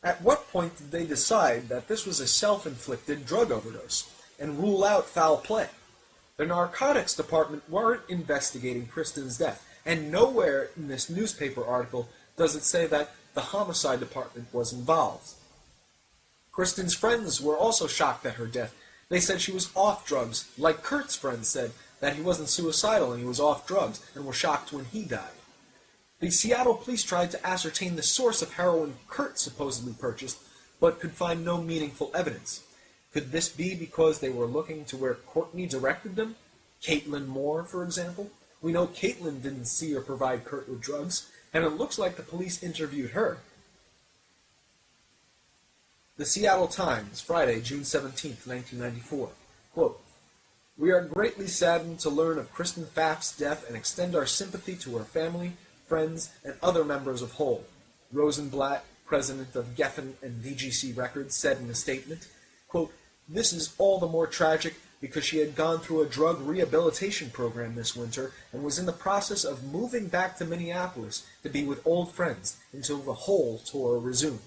At what point did they decide that this was a self-inflicted drug overdose and rule out foul play? The narcotics department weren't investigating Kristen's death, and nowhere in this newspaper article does it say that the homicide department was involved. Kristen's friends were also shocked at her death. They said she was off drugs, like Kurt's friends said that he wasn't suicidal and he was off drugs, and were shocked when he died. The Seattle police tried to ascertain the source of heroin Kurt supposedly purchased, but could find no meaningful evidence. Could this be because they were looking to where Courtney directed them? Caitlin Moore, for example? We know Caitlin didn't see or provide Kurt with drugs, and it looks like the police interviewed her. The Seattle Times, Friday, June 17, 1994. Quote, "We are greatly saddened to learn of Kristen Pfaff's death and extend our sympathy to her family, friends, and other members of Whole," Rosenblatt, president of Geffen and VGC Records, said in a statement. Quote, "This is all the more tragic because she had gone through a drug rehabilitation program this winter and was in the process of moving back to Minneapolis to be with old friends until the Whole tour resumed."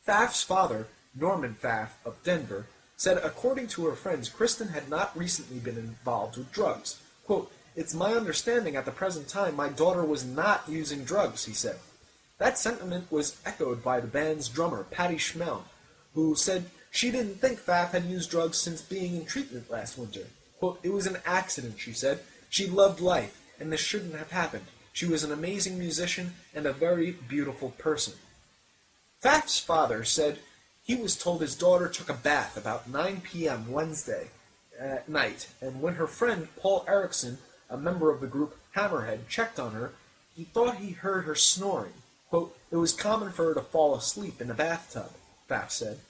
Pfaff's father, Norman Pfaff of Denver, said according to her friends, Kristen had not recently been involved with drugs. Quote, "It's my understanding at the present time my daughter was not using drugs," he said. That sentiment was echoed by the band's drummer, Patty Schmel, who said she didn't think Pfaff had used drugs since being in treatment last winter. Quote, "It was an accident," she said. "She loved life, and this shouldn't have happened. She was an amazing musician and a very beautiful person." Pfaff's father said he was told his daughter took a bath about 9 p.m. Wednesday night, and when her friend Paul Erickson, a member of the group Hammerhead, checked on her, he thought he heard her snoring. Quote, "It was common for her to fall asleep in the bathtub," Pfaff said.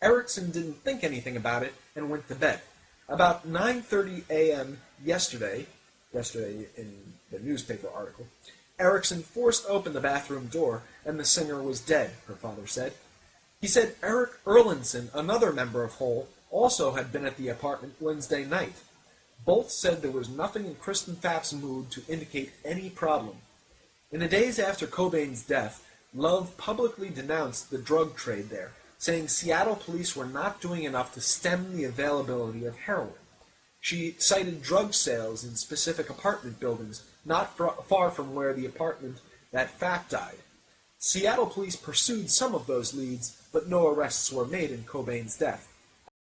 Erickson didn't think anything about it and went to bed. About 9:30 a.m. yesterday in the newspaper article, Erickson forced open the bathroom door, and the singer was dead, her father said. He said Eric Erlandson, another member of Whole, also had been at the apartment Wednesday night. Both said there was nothing in Kristen Pfaff's mood to indicate any problem. In the days after Cobain's death, Love publicly denounced the drug trade there, saying Seattle police were not doing enough to stem the availability of heroin. She cited drug sales in specific apartment buildings not far from where the apartment that Pfaff died. Seattle police pursued some of those leads, but no arrests were made in Cobain's death.